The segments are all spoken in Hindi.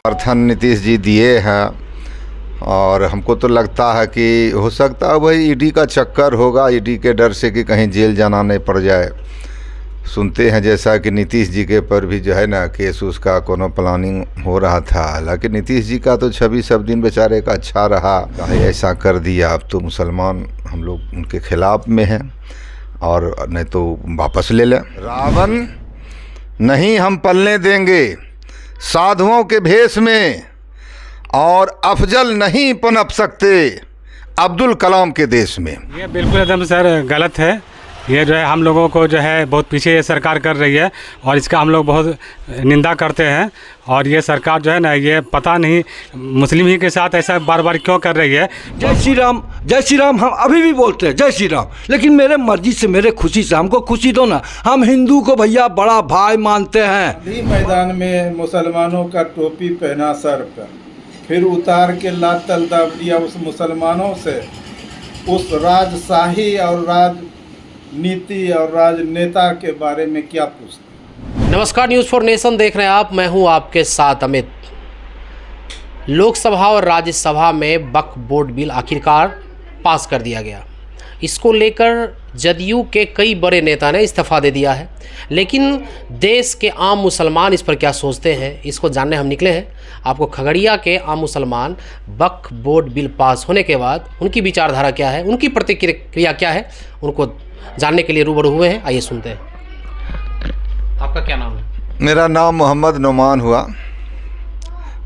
समर्थन नीतीश जी दिए हैं और हमको तो लगता है कि हो सकता है वही ईडी का चक्कर होगा, ईडी के डर से कि कहीं जेल जाना नहीं पड़ जाए। सुनते हैं जैसा कि नीतीश जी के पर भी जो है ना केस उसका कोनो प्लानिंग हो रहा था। हालांकि नीतीश जी का तो छवि सब दिन बेचारे का अच्छा रहा, ऐसा कर दिया। अब तो मुसलमान हम लोग उनके खिलाफ में हैं और नहीं तो वापस ले लें। रावण नहीं हम पलने देंगे साधुओं के भेष में, और अफजल नहीं पनप सकते अब्दुल कलाम के देश में। ये बिल्कुल एकदम सर गलत है। ये जो है हम लोगों को जो है बहुत पीछे ये सरकार कर रही है और इसका हम लोग बहुत निंदा करते हैं। और ये सरकार जो है ना, ये पता नहीं मुस्लिम ही के साथ ऐसा बार बार क्यों कर रही है। जय श्री राम, जय श्री राम हम अभी भी बोलते हैं जय श्री राम, लेकिन मेरे मर्जी से, मेरे खुशी से, हमको खुशी दो ना। हम हिंदू को भैया बड़ा भाई मानते हैं। गांधी मैदान में मुसलमानों का टोपी पहना सर पर, फिर उतार के लात तल दाब दिया उस मुसलमानों से। उस राजशाही और राजनीति और राजनेता के बारे में क्या पूछते? नमस्कार, न्यूज़ फॉर नेशन देख रहे हैं आप। मैं हूं आपके साथ अमित। लोकसभा और राज्यसभा में वक्फ बोर्ड बिल आखिरकार पास कर दिया गया। इसको लेकर जदयू के कई बड़े नेता ने इस्तीफा दे दिया है, लेकिन देश के आम मुसलमान इस पर क्या सोचते हैं, इसको जानने हम निकले हैं। आपको खगड़िया के आम मुसलमान वक्फ बोर्ड बिल पास होने के बाद उनकी विचारधारा क्या है, उनकी प्रतिक्रिया क्या है, उनको जानने के लिए रूबरू हुए हैं। आइए सुनते हैं। आपका क्या नाम है? मेरा नाम मोहम्मद नुमान हुआ,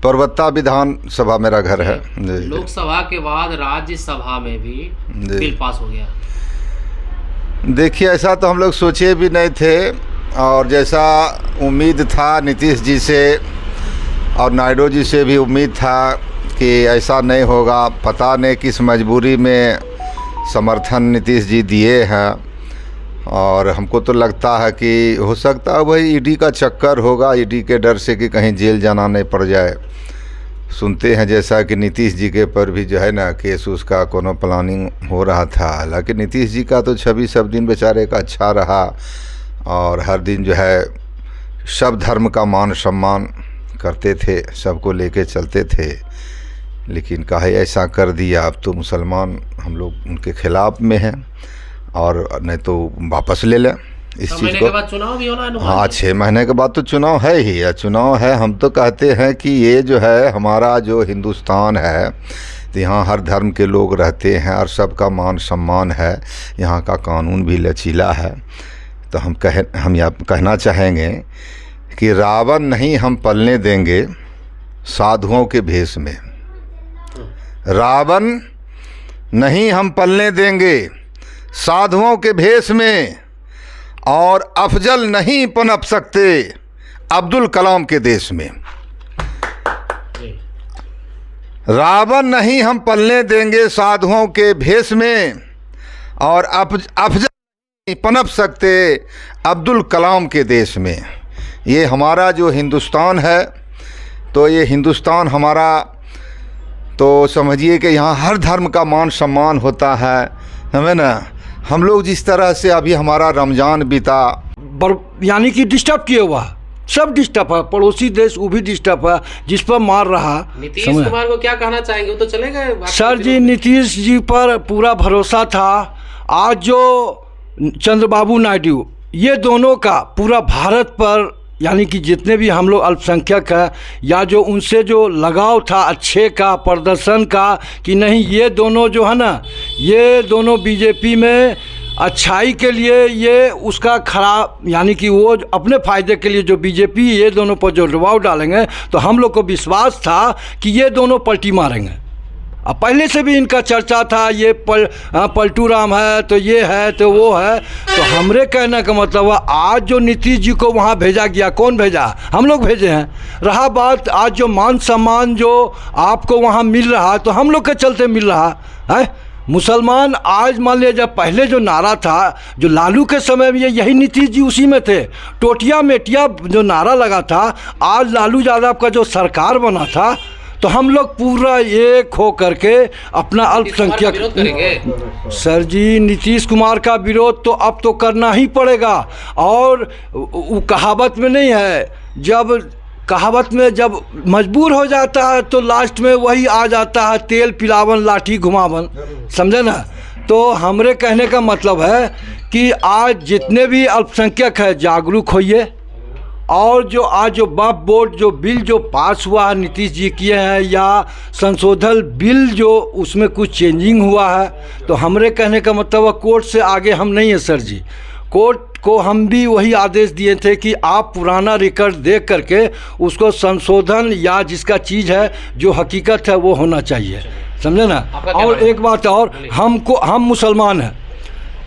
परबत्ता विधानसभा मेरा घर है। लोकसभा के बाद राज्यसभा में भी बिल पास हो गया। देखिए, ऐसा तो हम लोग सोचे भी नहीं थे, और जैसा उम्मीद था नीतीश जी से और नायडू जी से भी उम्मीद था कि ऐसा नहीं होगा। पता नहीं किस मजबूरी में समर्थन नीतीश जी दिए हैं, और हमको तो लगता है कि हो सकता है वही ईडी का चक्कर होगा, ईडी के डर से कि कहीं जेल जाना नहीं पड़ जाए। सुनते हैं जैसा कि नीतीश जी के पर भी जो है ना केस उसका कोनो प्लानिंग हो रहा था। हालांकि नीतीश जी का तो छवि सब दिन बेचारे का अच्छा रहा और हर दिन जो है सब धर्म का मान सम्मान करते थे, सबको लेके चलते थे। लेकिन काहे ऐसा कर दिया। अब तो मुसलमान हम लोग उनके खिलाफ में हैं और नहीं तो वापस ले लें इस चीज़ को। बाद चुनाव भी होना है। हाँ, 6 महीने के बाद तो चुनाव है ही, या चुनाव है। हम तो कहते हैं कि ये जो है हमारा जो हिंदुस्तान है, तो यहाँ हर धर्म के लोग रहते हैं और सबका मान सम्मान है। यहाँ का कानून भी लचीला है। तो हम कहना चाहेंगे कि रावण नहीं हम पलने देंगे साधुओं के भेष में। रावण नहीं हम पलने देंगे साधुओं के भेष में, और अफजल नहीं पनप सकते अब्दुल कलाम के देश में। रावण नहीं हम पलने देंगे साधुओं के भेष में, और अफजल नहीं पनप सकते अब्दुल कलाम के देश में। ये हमारा जो हिंदुस्तान है, तो ये हिंदुस्तान हमारा, तो समझिए कि यहाँ हर धर्म का मान सम्मान होता है, हमें ना। हम लोग जिस तरह से अभी हमारा रमज़ान बीता, यानी कि डिस्टर्ब किए हुआ, सब डिस्टर्ब है। पड़ोसी देश वो भी डिस्टर्ब है, जिस पर मार रहा। नीतीश कुमार को क्या कहना चाहेंगे? वो तो चले गए सर जी, नीतीश जी पर पूरा भरोसा था। आज जो चंद्रबाबू नायडू, ये दोनों का पूरा भारत पर, यानी कि जितने भी हम लोग अल्पसंख्यक हैं, या जो उनसे जो लगाव था अच्छे का, प्रदर्शन का, कि नहीं ये दोनों जो है ना, ये दोनों बीजेपी में अच्छाई के लिए, ये उसका खराब, यानी कि वो अपने फ़ायदे के लिए जो बीजेपी ये दोनों पर जो दबाव डालेंगे, तो हम लोग को विश्वास था कि ये दोनों पलटी मारेंगे। अब पहले से भी इनका चर्चा था, ये पलटू राम है, तो ये है, तो वो है। तो हमरे कहने का मतलब है, आज जो नीतीश जी को वहाँ भेजा गया, कौन भेजा? हम लोग भेजे हैं। रहा बात आज जो मान सम्मान जो आपको वहाँ मिल रहा, तो हम लोग के चलते मिल रहा है। मुसलमान आज मान लिया, जब पहले जो नारा था, जो लालू के समय में, यही नीतीश जी उसी में थे। टोटिया मेटिया जो नारा लगा था, आज लालू यादव का जो सरकार बना था, तो हम लोग पूरा एक हो करके अपना अल्पसंख्यक, सर जी नीतीश कुमार का विरोध तो अब तो करना ही पड़ेगा। और वो कहावत में नहीं है, जब कहावत में जब मजबूर हो जाता है तो लास्ट में वही आ जाता है, तेल पिलावन लाठी घुमावन, समझे ना। तो हमरे कहने का मतलब है कि आज जितने भी अल्पसंख्यक है जागरूक होइए, और जो आज जो वक्फ बोर्ड जो बिल जो पास हुआ है नीतीश जी किए हैं, या संशोधन बिल जो उसमें कुछ चेंजिंग हुआ है, तो हमरे कहने का मतलब है कोर्ट से आगे हम नहीं हैं सर जी। कोर्ट को हम भी वही आदेश दिए थे कि आप पुराना रिकॉर्ड देख करके उसको संशोधन या जिसका चीज़ है जो हकीकत है वो होना चाहिए, समझे ना। और एक बात और, हम मुसलमान हैं,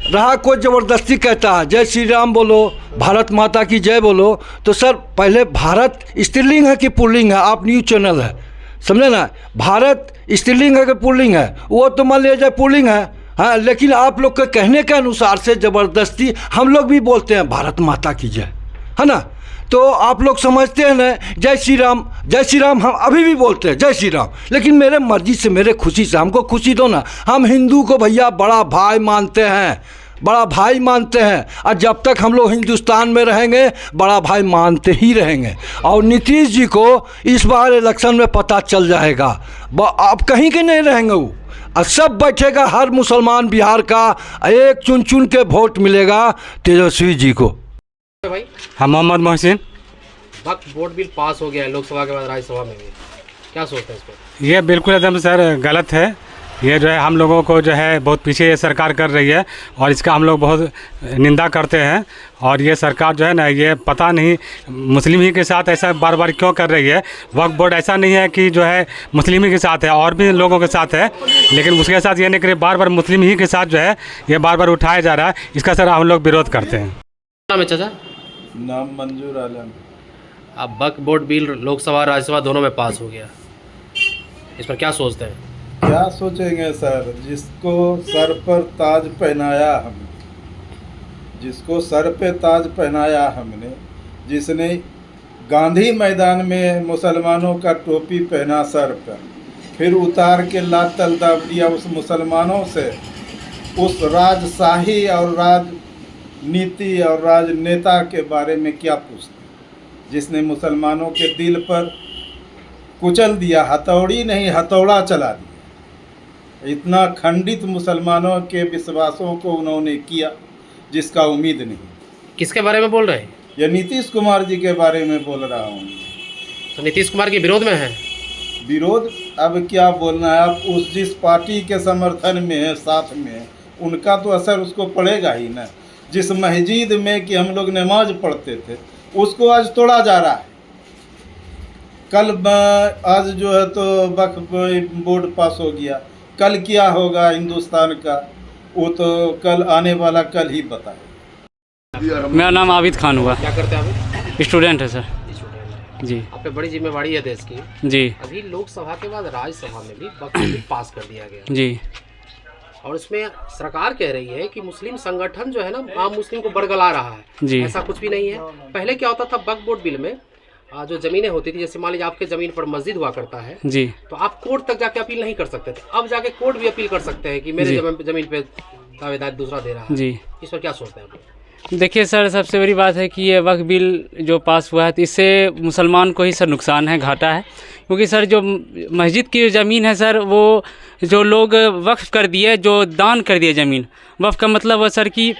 रहा कोई ज़बरदस्ती कहता है जय श्री राम बोलो, भारत माता की जय बोलो, तो सर पहले भारत स्त्रीलिंग है कि पुल्लिंग है, आप न्यूज़ चैनल है, समझे ना। भारत स्त्रीलिंग है कि पुल्लिंग है, वो तो मान लिया जाए पुल्लिंग है, हाँ, लेकिन आप लोग के कहने के अनुसार से ज़बरदस्ती हम लोग भी बोलते हैं भारत माता की जय, है ना। तो आप लोग समझते हैं ना जय श्री राम हम अभी भी बोलते हैं जय श्री राम, लेकिन मेरे मर्जी से, मेरे खुशी से, हमको खुशी दो ना। हम हिंदू को भैया बड़ा भाई मानते हैं, बड़ा भाई मानते हैं, और जब तक हम लोग हिंदुस्तान में रहेंगे बड़ा भाई मानते ही रहेंगे। और नीतीश जी को इस बार इलेक्शन में पता चल जाएगा, अब कहीं के नहीं रहेंगे वो, और सब बैठेगा, हर मुसलमान बिहार का एक चुन चुन के वोट मिलेगा तेजस्वी जी को। भाई हाँ, मोहम्मद मोहसिन। वक्फ बोर्ड बिल पास हो गया है लोकसभा के बाद राज्यसभा में भी, क्या सोचते हैं इस पर? ये बिल्कुल एकदम सर गलत है। ये जो है हम लोगों को जो है बहुत पीछे ये सरकार कर रही है, और इसका हम लोग बहुत निंदा करते हैं। और ये सरकार जो है ना, ये पता नहीं मुस्लिम ही के साथ ऐसा बार बार क्यों कर रही है। वक्फ बोर्ड ऐसा नहीं है कि जो है मुस्लिम ही के साथ है, और भी लोगों के साथ है, लेकिन उसके साथ ये नहीं करे, बार बार मुस्लिम ही के साथ जो है ये बार बार उठाया जा रहा है। इसका सर हम लोग विरोध करते हैं। नाम है चाचा? नाम मंजूर आलम। अब वक्फ बोर्ड बिल लोकसभा राज्यसभा दोनों में पास हो गया, इस पर क्या सोचते हैं? क्या सोचेंगे सर, जिसको सर पर ताज पहनाया हमने, जिसको सर पे ताज पहनाया हमने, जिसने गांधी मैदान में मुसलमानों का टोपी पहना सर पर, फिर उतार के लात तल दाब दिया उस मुसलमानों से, उस राजशाही और राजनीति और राजनेता के बारे में क्या पूछते, जिसने मुसलमानों के दिल पर कुचल दिया, हथौड़ी नहीं हथौड़ा चला दिया। इतना खंडित मुसलमानों के विश्वासों को उन्होंने किया जिसका उम्मीद नहीं। किसके बारे में बोल रहे हैं? यह नीतीश कुमार जी के बारे में बोल रहा हूँ। तो नीतीश कुमार के विरोध में है? विरोध अब क्या बोलना है, आप उस जिस पार्टी के समर्थन में है, साथ में है, उनका तो असर उसको पड़ेगा ही ना। जिस मस्जिद में कि हम लोग नमाज पढ़ते थे उसको आज तोड़ा जा रहा है। कल आज जो है तो वक्फ बोर्ड पास हो गया, कल क्या होगा हिंदुस्तान का वो तो कल आने वाला कल ही बताए। मेरा नाम आबिद खान हुआ। क्या करते हैं आप? स्टूडेंट है सर जी। आप पे बड़ी जिम्मेवारी है देश की जी। अभी लोकसभा के बाद राज्यसभा में भी वक्फ बिल पास कर दिया गया जी। और इसमें सरकार कह रही है कि मुस्लिम संगठन जो है ना आम मुस्लिम को बरगला रहा है जी। ऐसा कुछ भी नहीं है। पहले क्या होता था, वक्फ बोर्ड बिल में जो ज़मीनें होती थी, जैसे मान लीजिए आपके ज़मीन पर मस्जिद हुआ करता है जी, तो आप कोर्ट तक जाके अपील नहीं कर सकते थे। अब जाके कोर्ट भी अपील कर सकते हैं कि मेरे ज़मीन पे दावेदारी दूसरा दे रहा है जी। इस पर क्या सोचते हैं आप? देखिए सर, सबसे बड़ी बात है कि ये वक्फ बिल जो पास हुआ है तो इससे मुसलमान को ही सर नुकसान है, घाटा है। क्योंकि सर जो मस्जिद की ज़मीन है सर, वो जो लोग वक्फ कर दिए, जो दान कर दिए ज़मीन, वक्फ का मतलब है सर कि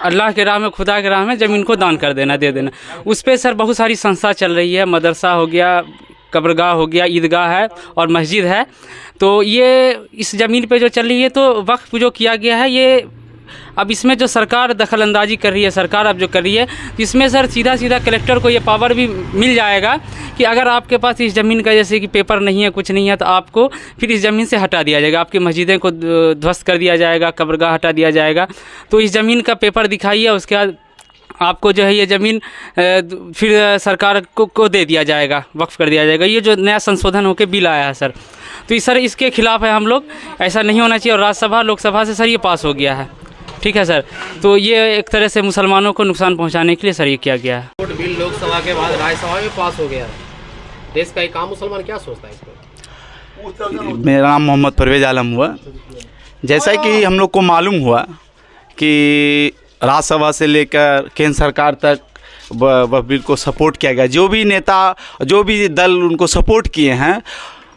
अल्लाह के राह में, खुदा के राह में ज़मीन को दान कर देना, दे देना। उस पर सर बहुत सारी संस्था चल रही है, मदरसा हो गया, कब्रगाह हो गया, ईदगाह है और मस्जिद है। तो ये इस ज़मीन पे जो चल रही है, तो वक्फ जो किया गया है, ये अब इसमें जो सरकार दखल अंदाजी कर रही है, सरकार अब जो कर रही है, इसमें सर सीधा सीधा कलेक्टर को ये पावर भी मिल जाएगा कि अगर आपके पास इस ज़मीन का जैसे कि पेपर नहीं है, कुछ नहीं है, तो आपको फिर इस ज़मीन से हटा दिया जाएगा, आपकी मस्जिदें को ध्वस्त कर दिया जाएगा, कब्रगाह हटा दिया जाएगा। तो इस ज़मीन का पेपर दिखाइए, उसके बाद आपको जो है ये ज़मीन फिर सरकार को दे दिया जाएगा, वक्फ कर दिया जाएगा। ये जो नया संशोधन होकर बिल आया है सर, तो इस सर इसके खिलाफ़ है हम लोग। ऐसा नहीं होना चाहिए। और राज्यसभा लोकसभा से सर ये पास हो गया है, ठीक है सर। तो ये एक तरह से मुसलमानों को नुकसान पहुंचाने के लिए सर ये किया गया है। वोट बिल लोकसभा के बाद राज्यसभा में पास हो गया है। देश का एक आम मुसलमान क्या सोचता है इस पर? मेरा नाम मोहम्मद परवेज़ आलम हुआ। जैसा कि हम लोग को मालूम हुआ कि राज्यसभा से लेकर केंद्र सरकार तक वह बिल को सपोर्ट किया गया। जो भी नेता, जो भी दल उनको सपोर्ट किए हैं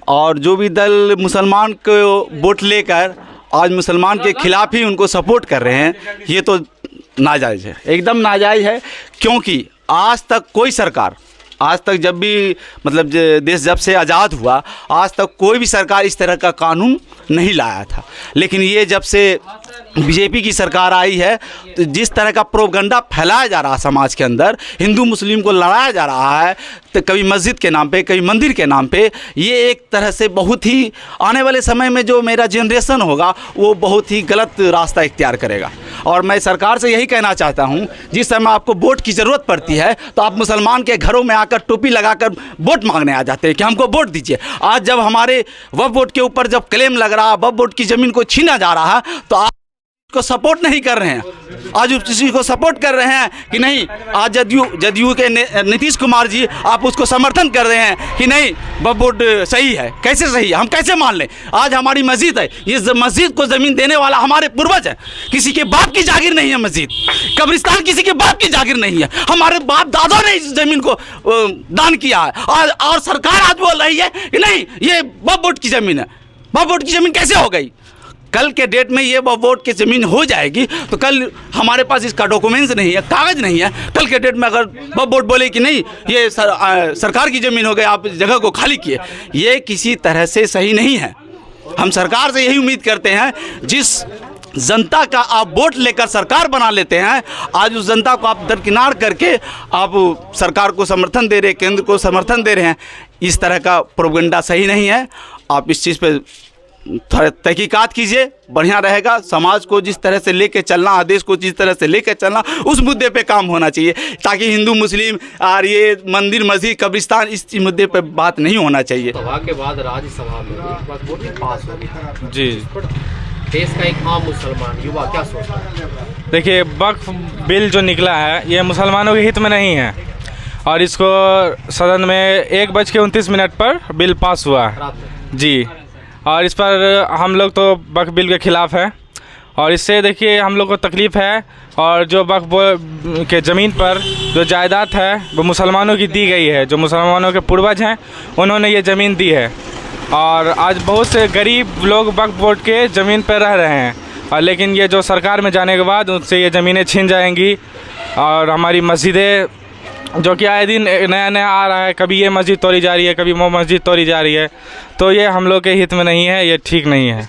और जो भी दल मुसलमान को वोट लेकर आज मुसलमान के खिलाफ ही उनको सपोर्ट कर रहे हैं, ये तो नाजायज़ है, एकदम नाजायज़ है। क्योंकि आज तक कोई सरकार, आज तक जब भी मतलब देश जब से आज़ाद हुआ, आज तक कोई भी सरकार इस तरह का कानून नहीं लाया था। लेकिन ये जब से बीजेपी की सरकार आई है, तो जिस तरह का प्रोपगंडा फैलाया जा रहा है समाज के अंदर, हिंदू मुस्लिम को लड़ाया जा रहा है, तो कभी मस्जिद के नाम पे, कभी मंदिर के नाम पे, ये एक तरह से बहुत ही आने वाले समय में जो मेरा जनरेशन होगा वो बहुत ही गलत रास्ता इख्तियार करेगा। और मैं सरकार से यही कहना चाहता हूँ, जिस समय आपको वोट की ज़रूरत पड़ती है तो आप मुसलमान के घरों में आकर टोपी लगाकर वोट मांगने आ जाते हैं कि हमको वोट दीजिए। आज जब हमारे वक्फ बोर्ड के ऊपर जब क्लेम लग रहा है, वक्फ बोर्ड की ज़मीन को छीना जा रहा है, तो आप को सपोर्ट नहीं कर रहे हैं, आज किसी को सपोर्ट कर रहे हैं कि नहीं। आज जदयू के नीतीश कुमार जी, आप उसको समर्थन कर रहे हैं कि नहीं वक्फ बोर्ड सही है। कैसे सही है, हम कैसे मान लें? आज हमारी मस्जिद है, ये मस्जिद को ज़मीन देने वाला हमारे पूर्वज है, किसी के बाप की जागीर नहीं है मस्जिद। कब्रिस्तान किसी के बाप की जागीर नहीं है, हमारे बाप दादा ने इस ज़मीन को दान किया है। और सरकार आज बोल रही है कि नहीं ये वक्फ बोर्ड की ज़मीन है। वक्फ बोर्ड की ज़मीन कैसे हो गई? कल के डेट में ये वक्फ बोर्ड की ज़मीन हो जाएगी तो कल हमारे पास इसका डॉक्यूमेंट्स नहीं है, कागज़ नहीं है। कल के डेट में अगर वक्फ बोर्ड बोले कि नहीं ये सरकार की ज़मीन हो गई, आप इस जगह को खाली किए, ये किसी तरह से सही नहीं है। हम सरकार से यही उम्मीद करते हैं, जिस जनता का आप वोट लेकर सरकार बना लेते हैं, आज उस जनता को आप दरकिनार करके आप सरकार को समर्थन दे रहे हैं, केंद्र को समर्थन दे रहे हैं। इस तरह का प्रोपगेंडा सही नहीं है। आप इस चीज़ पर थोड़ा तहकीकात कीजिए, बढ़िया रहेगा। समाज को जिस तरह से लेके चलना, देश को जिस तरह से लेके चलना, उस मुद्दे पे काम होना चाहिए, ताकि हिंदू मुस्लिम और ये मंदिर मस्जिद कब्रिस्तान इस मुद्दे पे बात नहीं होना चाहिए। सभा के बाद राज्यसभा में वक्फ बोर्ड पास हो गया जी। देश का एक आम मुसलमान युवा क्या सोचता है? देखिए, वक्फ बिल जो निकला है ये मुसलमानों के हित में नहीं है और इसको सदन में 1:29 पर बिल पास हुआ जी। और इस पर हम लोग तो वक्फ बिल के ख़िलाफ़ है और इससे देखिए हम लोग को तकलीफ़ है। और जो वक्फ बोर्ड के ज़मीन पर जो जायदाद है वो मुसलमानों की दी गई है, जो मुसलमानों के पूर्वज हैं उन्होंने ये ज़मीन दी है। और आज बहुत से गरीब लोग वक्फ बोर्ड के ज़मीन पर रह रहे हैं, और लेकिन ये जो सरकार में जाने के बाद उनसे ये ज़मीनें छीन जाएंगी। और हमारी मस्जिदें जो कि आए दिन नया नया आ रहा है, कभी ये मस्जिद तोड़ी जा रही है, कभी वो मस्जिद तोड़ी जा रही है, तो ये हम लोग के हित में नहीं है, ये ठीक नहीं है।